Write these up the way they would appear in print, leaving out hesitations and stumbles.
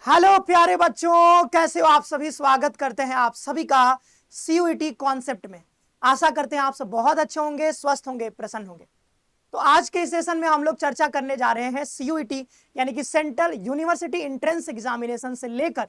Hello प्यारे बच्चों, कैसे हो आप सभी। स्वागत करते हैं आप सभी का सीयूईटी कॉन्सेप्ट में। आशा करते हैं आप सब बहुत अच्छे होंगे, स्वस्थ होंगे, प्रसन्न होंगे। तो आज के इस सेशन में हम लोग चर्चा करने जा रहे हैं सीयूईटी यानी कि सेंट्रल यूनिवर्सिटी एंट्रेंस एग्जामिनेशन से लेकर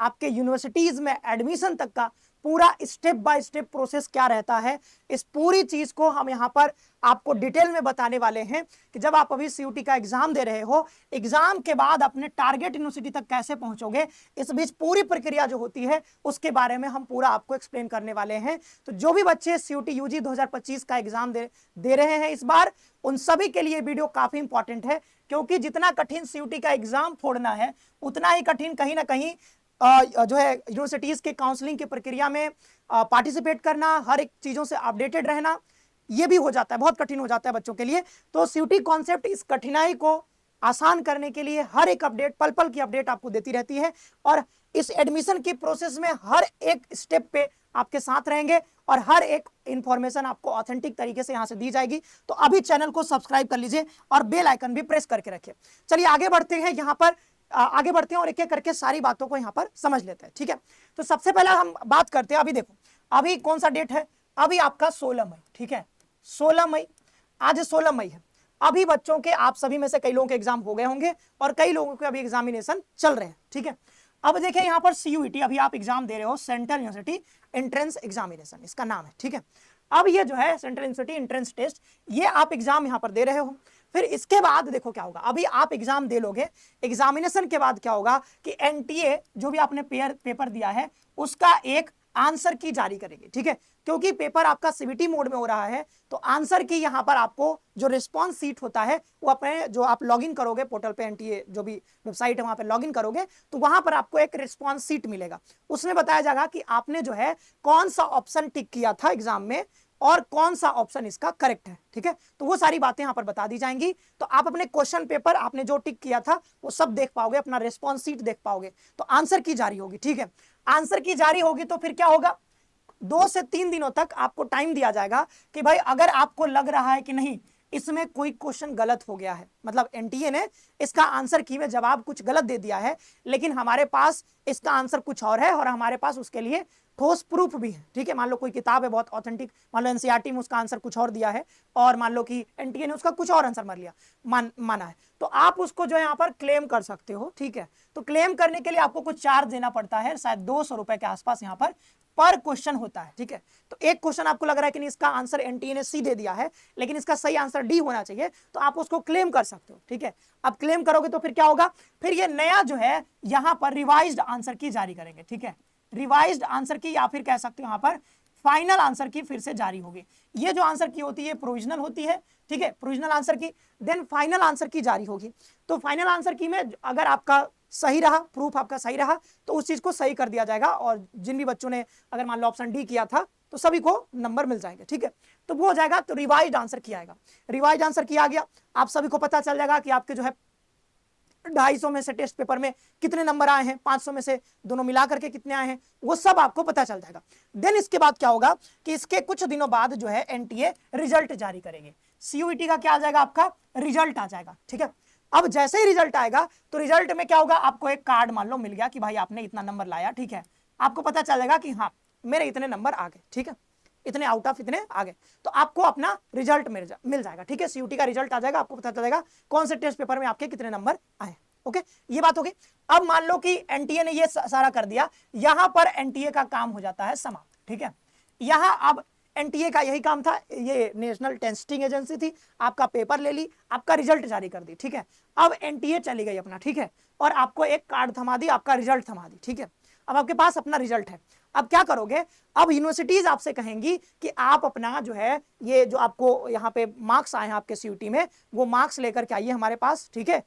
आपके यूनिवर्सिटीज में एडमिशन तक का पूरा स्टेप बाय स्टेप प्रोसेस क्या रहता है, इस पूरी चीज को हम यहाँ पर आपको डिटेल में बताने वाले हैं कि जब आप अभी सीयूटी का एग्जाम दे रहे हो, एग्जाम के बाद अपने टारगेट यूनिवर्सिटी तक कैसे पहुंचोगे, इस बीच पूरी प्रक्रिया जो होती है उसके बारे में हम पूरा आपको एक्सप्लेन करने वाले हैं। तो जो भी बच्चे सीयूटी यूजी 2025 का एग्जाम दे रहे हैं इस बार, उन सभी के लिए वीडियो काफी इंपॉर्टेंट है, क्योंकि जितना कठिन सीयूटी का एग्जाम फोड़ना है उतना ही कठिन कहीं ना कहीं जो है यूनिवर्सिटीज के काउंसलिंग की प्रक्रिया में पार्टिसिपेट करना, हर एक चीजों से अपडेटेड रहना, ये भी हो जाता है, बहुत कठिन हो जाता है बच्चों के लिए। तो सीयूटी कॉन्सेप्ट इस कठिनाई को आसान करने के लिए हर एक अपडेट, पल पल की अपडेट आपको देती रहती है, और इस एडमिशन की प्रोसेस में हर एक स्टेप पे आपके साथ रहेंगे और हर एक इंफॉर्मेशन आपको ऑथेंटिक तरीके से यहां से दी जाएगी। तो अभी चैनल को सब्सक्राइब कर लीजिए और बेल आइकन भी प्रेस करके रखिए। चलिए आगे बढ़ते हैं, यहां पर आगे बढ़ते हैं और एक एक करके सारी बातों को यहां पर समझ लेते हैं। ठीक है, तो सबसे पहले हम बात करते हैं, अभी देखो अभी कौन सा डेट है, अभी आपका 16 मई। ठीक है, 16 मई, आज 16 मई है। अभी बच्चों के, आप सभी में से कई लोगों के एग्जाम हो गए होंगे और कई लोगों के अभी एग्जामिनेशन चल रहे हैं। ठीक है, अब देखिए यहां पर सीयूईटी अभी आप एग्जाम दे रहे हो, सेंट्रल यूनिवर्सिटी एंट्रेंस एग्जामिनेशन इसका नाम है। ठीक है, अब ये जो है सेंट्रल यूनिवर्सिटी एंट्रेंस टेस्ट, ये आप एग्जाम यहां पर दे रहे हो। फिर इसके बाद देखो क्या होगा, अभी आप एग्जाम दे लोगे, एग्जामिनेशन के बाद क्या होगा कि एनटीए जो भी आपने पेपर दिया है उसका एक आंसर की जारी करेगी। ठीक है, क्योंकि पेपर आपका सीबीटी मोड में हो रहा है, तो आंसर की यहां पर आपको जो रिस्पॉन्स सीट होता है वो अपने जो आप लॉगिन करोगे पोर्टल पे, एनटीए जो भी वेबसाइट है वहां पे लॉगिन करोगे, तो वहां पर आपको एक रिस्पॉन्स सीट मिलेगा। उसमें बताया जाएगा कि आपने जो है कौन सा ऑप्शन टिक किया था एग्जाम में और कौन सा ऑप्शन इसका करेक्ट है। ठीक है, तो वो सारी बातें यहां पर बता दी जाएंगी। तो आप अपने क्वेश्चन पेपर आपने जो टिक किया था वो सब देख पाओगे, अपना रिस्पॉन्स सीट देख पाओगे। तो आंसर की जारी होगी। ठीक है, आंसर की जारी होगी तो फिर क्या होगा, 2 से 3 दिनों तक आपको टाइम दिया जाएगा कि भाई अगर आपको लग रहा है कि नहीं इसमें कोई क्वेश्चन गलत हो गया है, मतलब एनटीए ने इसका आंसर की में जवाब कुछ गलत दे दिया है, लेकिन हमारे पास इसका आंसर कुछ और है और हमारे पास उसके लिए ठोस प्रूफ भी है। ठीक है, मान लो कोई किताब है बहुत ऑथेंटिक, मान लो एनसीईआरटी में उसका आंसर कुछ और दिया है और मान लो कि एनटीए ने उसका कुछ और आंसर माना है, तो आप उसको जो है यहाँ पर क्लेम कर सकते हो। ठीक है, तो क्लेम करने के लिए आपको कुछ चार्ज देना पड़ता है, शायद 200 रुपए के आसपास यहाँ पर क्वेश्चन होता है। ठीक है, तो एक क्वेश्चन आपको लग रहा है कि नहीं इसका आंसर एनटीए ने सी दे दिया है, लेकिन इसका सही आंसर डी होना चाहिए, तो आप उसको क्लेम कर सकते हो। ठीक है, अब क्लेम करोगे तो फिर क्या होगा, फिर ये नया जो है यहां पर रिवाइज्ड आंसर की जारी करेंगे। ठीक है, रिवाइज्ड आंसर की या फिर कह सकते हो यहां पर फाइनल आंसर की फिर से जारी होगी। ये जो आंसर की होती है प्रोविजनल होती है। ठीक है, प्रोविजनल आंसर की, देन फाइनल आंसर की जारी होगी। तो फाइनल आंसर की में अगर आपका सही रहा, प्रूफ आपका सही रहा, तो उस चीज को सही कर दिया जाएगा और जिन भी बच्चों ने अगर मान लो ऑप्शन डी किया था तो सभी को नंबर मिल जाएंगे। ठीक है, तो वो हो जाएगा, तो रिवाइज्ड आंसर किया आएगा। रिवाइज्ड आंसर किया गया, आप सभी को पता चल जाएगा कि आपके जो है 250 में से टेस्ट पेपर में कितने नंबर आए हैं, 500 में से दोनों मिला करके कितने आए हैं, वो सब आपको पता चल जाएगा। देन इसके बाद क्या होगा कि इसके कुछ दिनों बाद जो है एनटीए रिजल्ट जारी करेंगे। सीयूईटी का क्या आ जाएगा, आपका रिजल्ट आ जाएगा। ठीक है, अब जैसे ही रिजल्ट आएगा तो रिजल्ट में क्या होगा, आपको एक कार्ड मान लो मिल गया कि भाई आपने इतना नंबर लाया। ठीक है, आपको पता चल जाएगा कि हाँ मेरे इतने नंबर आ गए। ठीक है, इतने आउट ऑफ इतने आ गए, तो आपको अपना रिजल्ट मिल जाएगा। ठीक है, सीयूटी का रिजल्ट आ जाएगा, आपको पता चलेगा कौन से टेस्ट पेपर में आपके कितने नंबर आए। ओके, ये बात होगी। अब मान लो कि एनटीए ने ये सारा कर दिया, यहां पर एनटीए का काम हो जाता है समाप्त। ठीक है, यहां अब एनटीए का यही काम था, ये नेशनल टेस्टिंग एजेंसी थी, आपका पेपर ले ली, आपका रिजल्ट जारी कर दी। ठीक है, अब एनटीए चली गई अपना। ठीक है, और आपको एक कार्ड थमा दी, आपका रिजल्ट थमा दी। ठीक है, अब आपके पास अपना रिजल्ट है। अब क्या करोगे, अब यूनिवर्सिटीज आपसे कहेंगी कि आप अपना जो है ये जो आपको यहाँ पे मार्क्स आए हैं आपके सीयूटी में, वो मार्क्स लेकर के आइए हमारे पास। ठीक है,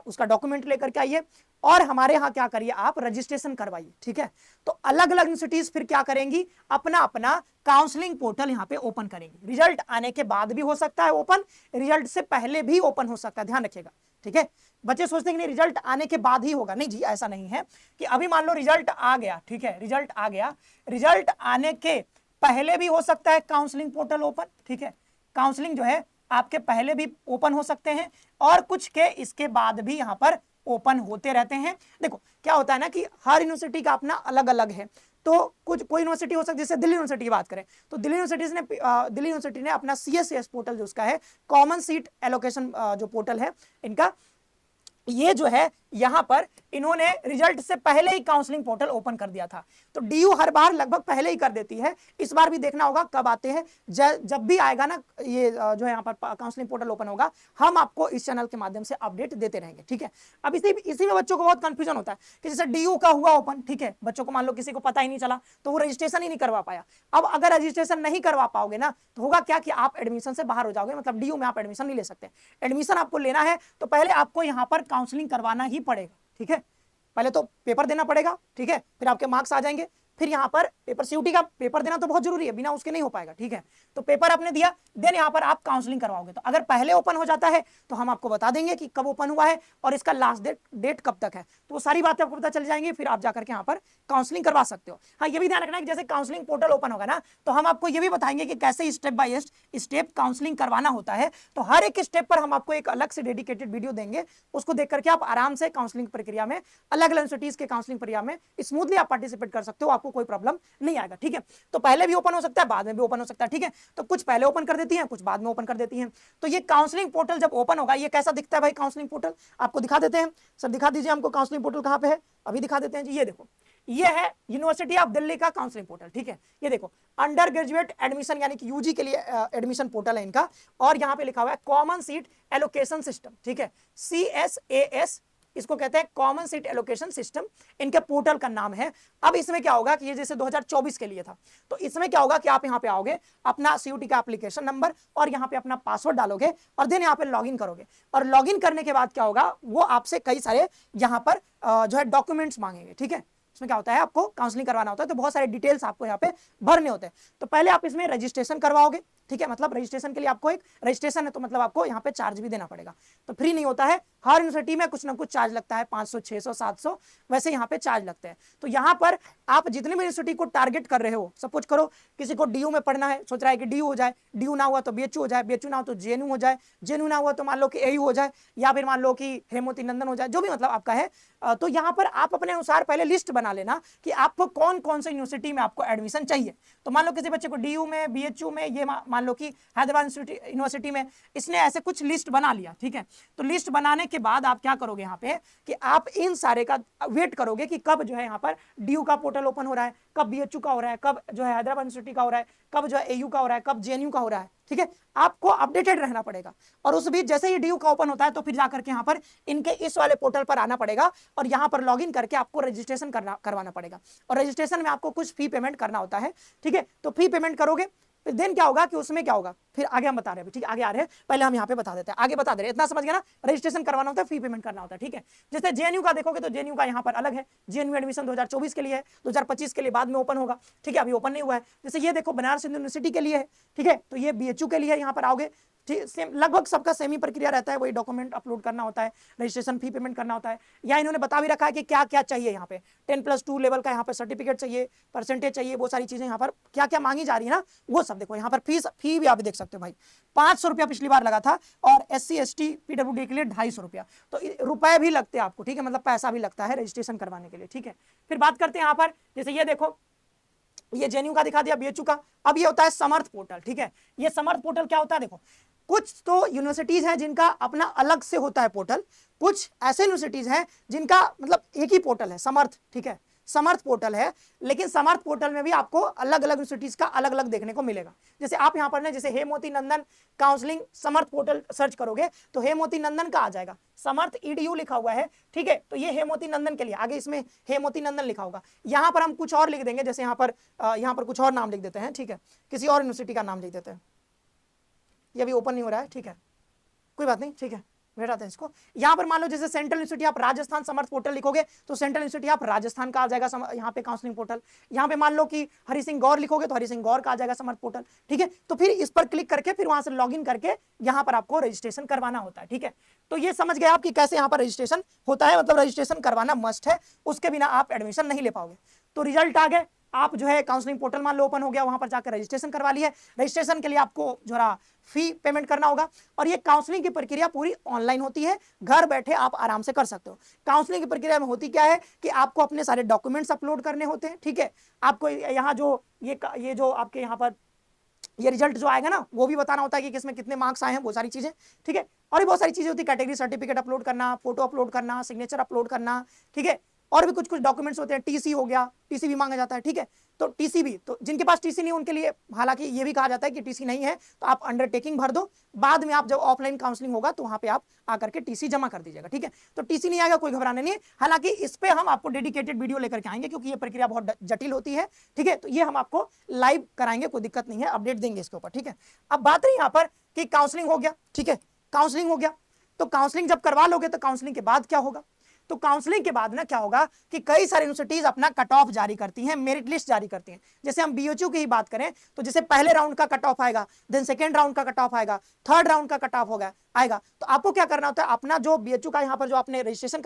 उसका डॉक्यूमेंट लेकर के आइए और हमारे यहाँ क्या करिए, आप रजिस्ट्रेशन करवाइए। ठीक है, तो अलग अलग यूनिवर्सिटीज फिर क्या करेंगी, अपना अपना काउंसलिंग पोर्टल यहाँ पे ओपन करेंगे। रिजल्ट आने के बाद भी हो सकता है ओपन, रिजल्ट से पहले भी ओपन हो सकता है, ध्यान रखिएगा। ठीक है, बच्चे सोचते हैं कि नहीं रिजल्ट आने के बाद ही होगा, नहीं जी ऐसा नहीं है कि अभी मान लो रिजल्ट आ गया। ठीक है, रिजल्ट आ गया, रिजल्ट आने के पहले भी हो सकता है काउंसलिंग पोर्टल ओपन। ठीक है, काउंसलिंग जो है आपके पहले भी ओपन हो सकते हैं और कुछ के इसके बाद भी यहां पर ओपन होते रहते हैं। देखो क्या होता है ना कि हर यूनिवर्सिटी का अपना अलग अलग है, तो कुछ कोई यूनिवर्सिटी हो सकती है, जैसे दिल्ली यूनिवर्सिटी की बात करें तो दिल्ली यूनिवर्सिटी ने अपना CSCS पोर्टल जो उसका है, कॉमन सीट एलोकेशन जो पोर्टल है इनका, ये जो है यहां पर इन्होंने रिजल्ट से पहले ही काउंसलिंग पोर्टल ओपन कर दिया था। तो डीयू हर बार लगभग पहले ही कर देती है, इस बार भी देखना होगा कब आते हैं। जब भी आएगा ना ये जो है यहाँ पर काउंसलिंग पोर्टल ओपन होगा, हम आपको इस चैनल के माध्यम से अपडेट देते रहेंगे, ठीक है। अब इसी में बच्चों को बहुत कंफ्यूजन होता है कि जैसे डीयू का हुआ ओपन, ठीक है, बच्चों को मान लो किसी को पता ही नहीं चला तो वो रजिस्ट्रेशन ही नहीं करवा पाया। अब अगर रजिस्ट्रेशन नहीं करवा पाओगे ना तो होगा क्या कि आप एडमिशन से बाहर हो जाओगे, मतलब डीयू में आप एडमिशन नहीं ले सकते। एडमिशन आपको लेना है तो पहले आपको यहाँ पर काउंसलिंग करवाना ही पड़ेगा, ठीक है। पहले तो पेपर देना पड़ेगा, ठीक है, फिर आपके मार्क्स आ जाएंगे, फिर यहाँ पर पेपर CUT का पेपर देना तो बहुत जरूरी है, बिना उसके नहीं हो पाएगा, ठीक है। तो पेपर आपने दिया, देन यहाँ पर आप काउंसलिंग करवाओगे। तो अगर पहले ओपन हो जाता है तो हम आपको बता देंगे कि कब ओपन हुआ है और इसका लास्ट डेट कब तक है, तो वो सारी बातें आपको पता चल जाएंगी, फिर आप जाकर के यहाँ पर काउंसलिंग करवा सकते हो। हाँ, ये भी ध्यान रखना है कि जैसे काउंसलिंग पोर्टल ओपन होगा ना तो हम आपको ये भी बताएंगे कि कैसे स्टेप बाय स्टेप काउंसलिंग करवाना होता है। तो हर एक स्टेप पर हम आपको एक अलग से डेडिकेटेड वीडियो देंगे, उसको देख करके आप आराम से काउंसलिंग प्रक्रिया में, अलग अलग यूनिवर्सिटीज के काउंसलिंग प्रक्रिया में स्मूथली आप पार्टिसिपेट कर सकते हो, आपको कोई प्रॉब्लम नहीं आएगा, ठीक है। तो पहले भी ओपन हो सकता है, बाद में भी ओपन हो सकता है, ठीक है। तो कुछ पहले ओपन कर देती हैं, कुछ बाद में ओपन कर देती हैं। तो ये काउंसलिंग पोर्टल जब ओपन होगा, ये कैसा दिखता है भाई काउंसलिंग पोर्टल, आपको दिखा देते हैं। सर दिखा दीजिए हमको काउंसलिंग पोर्टल कहाँ पे है, अभी दिखा देते हैं जी। ये देखो, ये है यूनिवर्सिटी ऑफ दिल्ली का काउंसलिंग पोर्टल, ठीक है। ये देखो अंडर ग्रेजुएट एडमिशन यानी कि यूजी के लिए एडमिशन पोर्टल है इनका, और यहाँ पे लिखा हुआ है कॉमन सीट एलोकेशन सिस्टम, ठीक है, CSAS इसको कहते हैं, कॉमन सीट एलोकेशन सिस्टम इनके पोर्टल का नाम है। अब इसमें क्या होगा कि ये जैसे 2024 के लिए था, तो इसमें क्या होगा कि आप यहाँ पे आओगे, अपना CUT का एप्लीकेशन नंबर और यहाँ पे अपना पासवर्ड डालोगे और देन यहाँ पे लॉगिन करोगे, और लॉगिन करने के बाद क्या होगा, वो आपसे कई सारे यहाँ पर जो है डॉक्यूमेंट्स मांगेंगे, ठीक है। इसमें क्या होता है, आपको काउंसलिंग करवाना होता है तो बहुत सारे डिटेल्स आपको यहाँ पे भरने होते हैं। तो पहले आप इसमें रजिस्ट्रेशन करवाओगे, ठीक है, मतलब रजिस्ट्रेशन के लिए आपको एक रजिस्ट्रेशन है तो मतलब आपको यहाँ पे चार्ज भी देना पड़ेगा, तो फ्री नहीं होता है, हर यूनिवर्सिटी में कुछ ना कुछ चार्ज लगता है, 500 600 700 वैसे यहाँ पे चार्ज लगते हैं। तो यहाँ पर आप जितने भी यूनिवर्सिटी को टारगेट कर रहे हो, सपोज करो किसी को DU में पढ़ना है, सोच रहा है कि DU हो जाए, DU ना हुआ तो BHU हो जाए, BHU ना हो तो JNU हो जाए, JNU ना हुआ तो मान लो कि AU हो जाए, या फिर मान लो कि हेमोती नंदन हो जाए, जो भी मतलब आपका है। तो यहाँ पर आप अपने अनुसार पहले लिस्ट बना लेना कि आपको कौन कौन से यूनिवर्सिटी में आपको एडमिशन चाहिए। तो मान लो किसी बच्चे को DU में, BHU में, ये मान लो कि हैदराबाद यूनिवर्सिटी में, इसने ऐसे कुछ लिस्ट बना लिया, ठीक है। तो लिस्ट बनाने के बाद आप क्या करोगे यहाँ पे कि आप इन सारे का वेट करोगे कि कब जो है यहाँ पर DU का पोर्टल ओपन हो रहा है, कब BHU का हो रहा है, कब जो है हैदराबाद यूनिवर्सिटी का हो रहा है, कब जो है AU का हो रहा है, कब JNU का हो रहा है, ठीक है। आपको अपडेटेड रहना पड़ेगा, और उस बीच जैसे ही DU का ओपन होता है तो फिर जाकर के यहाँ पर इनके इस वाले पोर्टल पर आना पड़ेगा और यहाँ पर लॉगिन करके आपको रजिस्ट्रेशन करवाना पड़ेगा, और रजिस्ट्रेशन में आपको कुछ फी पेमेंट करना होता है, ठीक है। तो फी पेमेंट करोगे, फिर देन क्या होगा कि उसमें क्या होगा, फिर आगे हम बता रहे हैं, ठीक है, आगे आ रहे हैं, पहले हम यहाँ पे बता देते हैं, आगे बता दे रहे हैं, इतना समझ गया ना, रजिस्ट्रेशन करवाना होता है, फी पेमेंट करना होता है, ठीक है। जैसे JNU का देखोगे तो JNU का यहाँ पर अलग है, JNU एडमिशन 2024 के लिए है, 2025 के लिए बाद में ओपन होगा, ठीक है, अभी ओपन नहीं हुआ है। जैसे ये देखो बनारस हिंदू यूनिवर्सिटी के लिए है, ठीक है, तो ये BHU के लिए यहाँ पर आओगे, ठीक, सेम लगभग सबका सेम ही प्रक्रिया रहता है, वही डॉक्यूमेंट अपलोड करना होता है, रजिस्ट्रेशन फी पेमेंट करना होता है। या इन्होंने बता भी रखा है कि क्या क्या चाहिए, यहाँ पे 10+2 लेवल का यहाँ पर सर्टिफिकेट चाहिए, परसेंटेज चाहिए, वो सारी चीजें यहाँ पर क्या क्या मांगी जा रही है ना, वो सब देखो। यहाँ पर फी भी आप देख सकते हो भाई, 500 रुपया पिछली बार लगा था, और SC ST PWD के लिए 250 रुपया, तो रुपए भी लगते हैं आपको, ठीक है, मतलब पैसा भी लगता है रजिस्ट्रेशन करवाने के लिए, ठीक है। फिर बात करते हैं यहाँ पर, जैसे ये देखो, ये JNU का दिखा दिया, BHU का। अब ये होता है समर्थ पोर्टल, ठीक है। ये समर्थ पोर्टल क्या होता है, देखो कुछ तो यूनिवर्सिटीज हैं जिनका अपना अलग से होता है पोर्टल, कुछ ऐसे यूनिवर्सिटीज हैं जिनका मतलब एक ही पोर्टल है, समर्थ, ठीक है, समर्थ पोर्टल है। लेकिन समर्थ पोर्टल में भी आपको अलग अलग यूनिवर्सिटीज का अलग अलग देखने को मिलेगा। जैसे आप यहाँ पर ना, जैसे हेमोती नंदन काउंसलिंग समर्थ पोर्टल सर्च करोगे तो हेमोती नंदन का आ जाएगा, समर्थ EDU लिखा हुआ है, ठीक है। तो ये हेमोती नंदन के लिए, आगे इसमें हेमोती नंदन लिखा होगा। यहाँ पर हम कुछ और लिख देंगे, जैसे यहाँ पर कुछ और नाम लिख देते हैं, ठीक है, किसी और यूनिवर्सिटी का नाम लिख देते हैं। ये अभी ओपन नहीं हो रहा है, ठीक है, कोई बात नहीं, ठीक है, भेटाते हैं इसको। यहाँ पर मान लो जैसे सेंट्रल यूनिवर्सिटी आप राजस्थान समर्थ पोर्टल लिखोगे तो सेंट्रल यूनिवर्सिटी आप राजस्थान का आ जाएगा यहाँ पे काउंसलिंग पोर्टल। यहाँ पे मान लो कि हरि सिंह गौर लिखोगे तो हरि सिंह गौर का आ जाएगा समर्थ पोर्टल, ठीक है। तो फिर इस पर क्लिक करके फिर वहां से लॉगिन करके यहाँ पर आपको रजिस्ट्रेशन करवाना होता है, ठीक है। तो ये समझ गए आप कि कैसे यहाँ पर रजिस्ट्रेशन होता है, मतलब रजिस्ट्रेशन करवाना मस्ट है, उसके बिना आप एडमिशन नहीं ले पाओगे। तो रिजल्ट आ गए, आप जो है काउंसलिंग पोर्टल मान लो ओपन हो गया, वहां पर जाकर रजिस्ट्रेशन करवा लिया। रजिस्ट्रेशन के लिए आपको जो है फी पेमेंट करना होगा। और ये काउंसलिंग की प्रक्रिया पूरी ऑनलाइन होती है, घर बैठे आप आराम से कर सकते हो। काउंसलिंग की प्रक्रिया में होती क्या है कि आपको अपने सारे डॉक्यूमेंट्स अपलोड करने होते हैं, ठीक है। आपको यहाँ जो ये जो आपके यहाँ पर ये रिजल्ट जो आएगा ना, वो भी बताना होता है कि किसमें कितने मार्क्स आए हैं, वो सारी चीजें, ठीक है। और भी बहुत सारी चीजें होती है, कैटेगरी सर्टिफिकेट अपलोड करना, फोटो अपलोड करना, सिग्नेचर अपलोड करना, ठीक है। और भी कुछ कुछ डॉक्यूमेंट्स होते हैं, टीसी हो गया, टीसी भी मांगा जाता है, ठीक है। तो टीसी भी, तो जिनके पास टीसी नहीं उनके लिए हालांकि ये भी कहा जाता है कि टीसी नहीं है तो आप अंडरटेकिंग भर दो, बाद में आप जब ऑफलाइन काउंसलिंग होगा तो वहां पे आप आकर के टीसी जमा कर दीजिएगा, ठीक है। तो टीसी नहीं आएगा, कोई घबराने नहीं है। हालांकि इस पे हम आपको डेडिकेटेड वीडियो लेकर के आएंगे, क्योंकि ये प्रक्रिया बहुत जटिल होती है, ठीक है। तो ये हम आपको लाइव कराएंगे, कोई दिक्कत नहीं है, अपडेट देंगे इसके ऊपर, ठीक है। अब बात रही यहाँ पर कि काउंसलिंग हो गया, ठीक है, काउंसलिंग हो गया। तो काउंसलिंग जब करवा लोगे तो काउंसलिंग के बाद क्या होगा, तो काउंसलिंग के बाद ना क्या होगा कि कई सारी यूनिवर्सिटीज अपना कट ऑफ जारी करती हैं, मेरिट लिस्ट जारी करती हैं। जैसे हम बीएचयू की ही बात करें तो जैसे पहले राउंड का कट ऑफ आएगा, देन सेकंड राउंड का कट ऑफ आएगा, थर्ड राउंड का कट ऑफ होगा आएगा। तो आपको क्या करना होता है, अपना जो बीएचयू का यहाँ पर जो आपने रजिस्ट्रेशन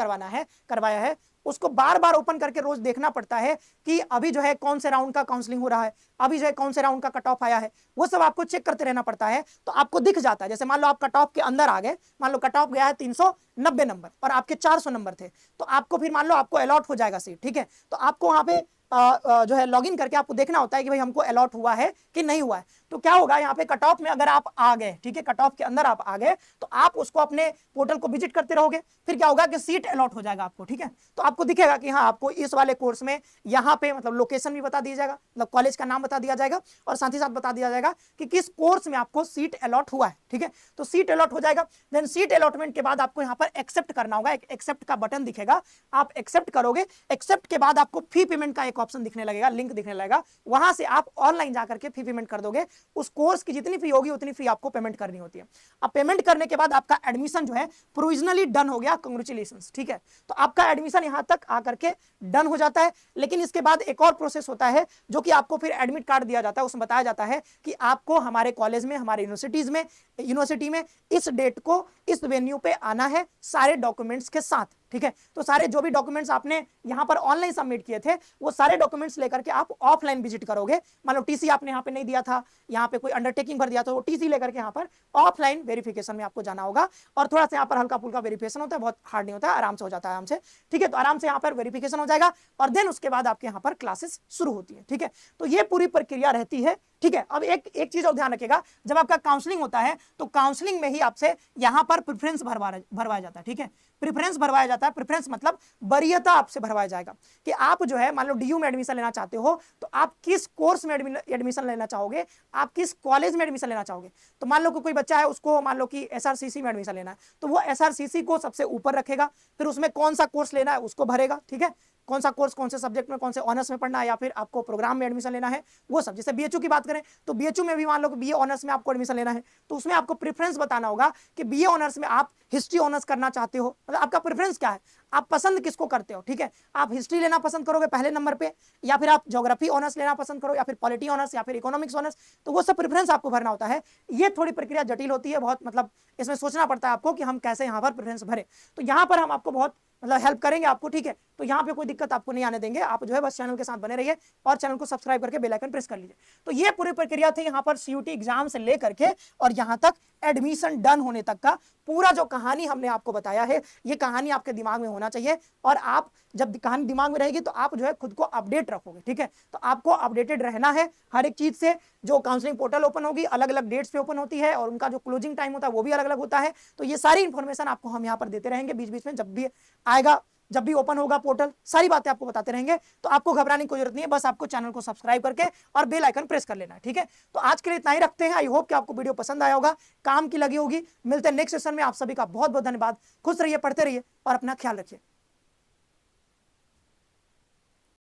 करवाया है उसको बार बार ओपन करके रोज देखना पड़ता है कि अभी जो है कौन से राउंड का काउंसलिंग हो रहा है, अभी जो है कौन से राउंड का कट ऑफ आया है, वो सब आपको चेक करते रहना पड़ता है। तो आपको दिख जाता है, जैसे मान लो आप कट ऑफ के अंदर आ गए, मान लो कट ऑफ गया है 390 नंबर और आपके 400 नंबर थे, तो आपको फिर मान लो आपको अलॉट हो जाएगा सीट, ठीक है। तो आपको वहां पे जो है लॉगिन करके आपको देखना होता है कि भाई हमको अलॉट हुआ है कि नहीं हुआ है। तो क्या होगा, यहाँ पे कट ऑफ में अगर आप आ गए, ठीक है, कट ऑफ के अंदर आप आ गए, तो आप उसको अपने पोर्टल को विजिट करते रहोगे, फिर क्या होगा कि सीट अलॉट हो जाएगा आपको, ठीक है। तो आपको दिखेगा कि हाँ आपको इस वाले कोर्स में यहाँ पे मतलब लोकेशन भी बता दिया जाएगा, मतलब कॉलेज का नाम बता दिया जाएगा और साथ ही साथ बता दिया जाएगा कि किस कोर्स में आपको सीट अलॉट हुआ है, ठीक है। तो सीट अलॉट हो जाएगा, देन सीट अलॉटमेंट के बाद आपको यहाँ पर एक्सेप्ट करना होगा, एक एक्सेप्ट का बटन दिखेगा, आप एक्सेप्ट करोगे। एक्सेप्ट के बाद आपको फी पेमेंट का एक ऑप्शन दिखने लगेगा, लिंक दिखने लगेगा, वहां से आप ऑनलाइन जाकर के फी पेमेंट कर दोगे। उस कोर्स की जितनी फी होगी उतनी फी आपको पेमेंट करनी होती है। अब पेमेंट करने के बाद आपका एडमिशन जो है प्रोविजनली डन हो गया, कांग्रेचुलेशंस, ठीक है। तो आपका एडमिशन यहां तक आकर के डन हो जाता है। लेकिन इसके बाद एक और प्रोसेस होता है जो कि आपको फिर एडमिट कार्ड दिया जाता है, उसमें बताया जाता है कि आपको हमारे कॉलेज में, हमारे यूनिवर्सिटी में इस डेट को इस वेन्यू पे आना है सारे डॉक्यूमेंट्स के साथ, ठीक है। तो सारे जो भी डॉक्यूमेंट्स आपने यहाँ पर ऑनलाइन सबमिट किए थे वो सारे डॉक्यूमेंट्स लेकर के आप ऑफलाइन विजिट करोगे। मान लो टीसी आपने यहाँ पे नहीं दिया था, यहाँ पे कोई अंडरटेकिंग भर दिया था, वो टीसी लेकर के यहाँ पर ऑफलाइन वेरिफिकेशन में आपको जाना होगा। और थोड़ा सा यहाँ पर हल्का फुल्का वेरिफिकेशन होता है, बहुत हार्ड नहीं होता है, आराम से हो जाता है, आराम से, ठीक है। तो आराम से यहाँ पर वेरिफिकेशन हो जाएगा और देन उसके बाद आपके यहाँ पर क्लासेस शुरू होती है, ठीक है। तो ये पूरी प्रक्रिया रहती है, ठीक है। अब एक चीज और ध्यान रखिएगा, जब आपका काउंसलिंग होता है तो काउंसलिंग में ही आपसे यहाँ पर प्रेफरेंस भरवाया जाता है, ठीक है। प्रेफरेंस भरवाया जाता है, प्रेफरेंस मतलब वरीयता आपसे भरवाया जाएगा कि आप जो है मान लो डीयू में एडमिशन लेना चाहते हो तो आप किस कोर्स में एडमिशन लेना चाहोगे, आप किस कॉलेज में एडमिशन लेना चाहोगे। तो मान लो कोई बच्चा है उसको मान लो कि एसआरसीसी में एडमिशन लेना है, तो वो एसआरसीसी को सबसे ऊपर रखेगा, फिर उसमें कौन सा कोर्स लेना है उसको भरेगा, ठीक है। कौन सा कोर्स कौन से सब्जेक्ट में कौन से ऑनर्स में पढ़ना है या फिर आपको प्रोग्राम में एडमिशन लेना है वो सब। जैसे बीएचयू की बात करें तो बीएचयू में भी मान लो कि बीए ऑनर्स में आपको एडमिशन लेना है तो उसमें आपको प्रेफरेंस बताना होगा कि बीए ऑनर्स में आप हिस्ट्री ऑनर्स करना चाहते हो, मतलब आपका प्रेफरेंस क्या है, आप पसंद किसको करते हो, ठीक है। आप हिस्ट्री लेना पसंद करोगे पहले नंबर पे, या फिर आप ज्योग्राफी ऑनर्स लेना पसंद करो, या फिर पॉलिटी ऑनर्स, या फिर इकोनॉमिक्स ऑनर्स, तो वो सब प्रेफरेंस आपको भरना होता है। ये थोड़ी प्रक्रिया जटिल होती है बहुत, मतलब इसमें सोचना पड़ता है आपको कि हम कैसे यहाँ पर प्रेफरेंस भरे। तो यहाँ पर हम आपको बहुत मतलब हेल्प करेंगे आपको, ठीक है। तो यहाँ पे कोई दिक्कत आपको नहीं आने देंगे, आप जो है बस चैनल के साथ बने रहिए और चैनल को सब्सक्राइब करके बेल आइकन प्रेस कर लीजिए। तो ये पूरी प्रक्रिया थी यहाँ पर सीयूटी एग्जाम से लेकर के और यहाँ तक एडमिशन डन होने तक का पूरा जो कहानी हमने आपको बताया है, ये कहानी आपके दिमाग में होना चाहिए। और आप जब कहानी दिमाग में रहेगी तो आप जो है खुद को अपडेट रखोगे, ठीक है। तो आपको अपडेटेड रहना है हर एक चीज से। जो काउंसलिंग पोर्टल ओपन होगी अलग अलग डेट्स पे ओपन होती है और उनका जो क्लोजिंग टाइम होता है वो भी अलग अलग होता है। तो ये सारी इंफॉर्मेशन आपको हम यहाँ पर देते रहेंगे बीच बीच में, जब भी आएगा, जब भी ओपन होगा पोर्टल, सारी बातें आपको बताते रहेंगे। तो आपको घबराने की कोई जरूरत नहीं है, बस आपको चैनल को सब्सक्राइब करके और बेल आइकन प्रेस कर लेना है, ठीक है। तो आज के लिए इतना ही रखते हैं। आई होप कि आपको वीडियो पसंद आया होगा, काम की लगी होगी। मिलते हैं नेक्स्ट सेशन में। आप सभी का बहुत बहुत धन्यवाद। खुश रहिए, पढ़ते रहिए और अपना ख्याल रखिए।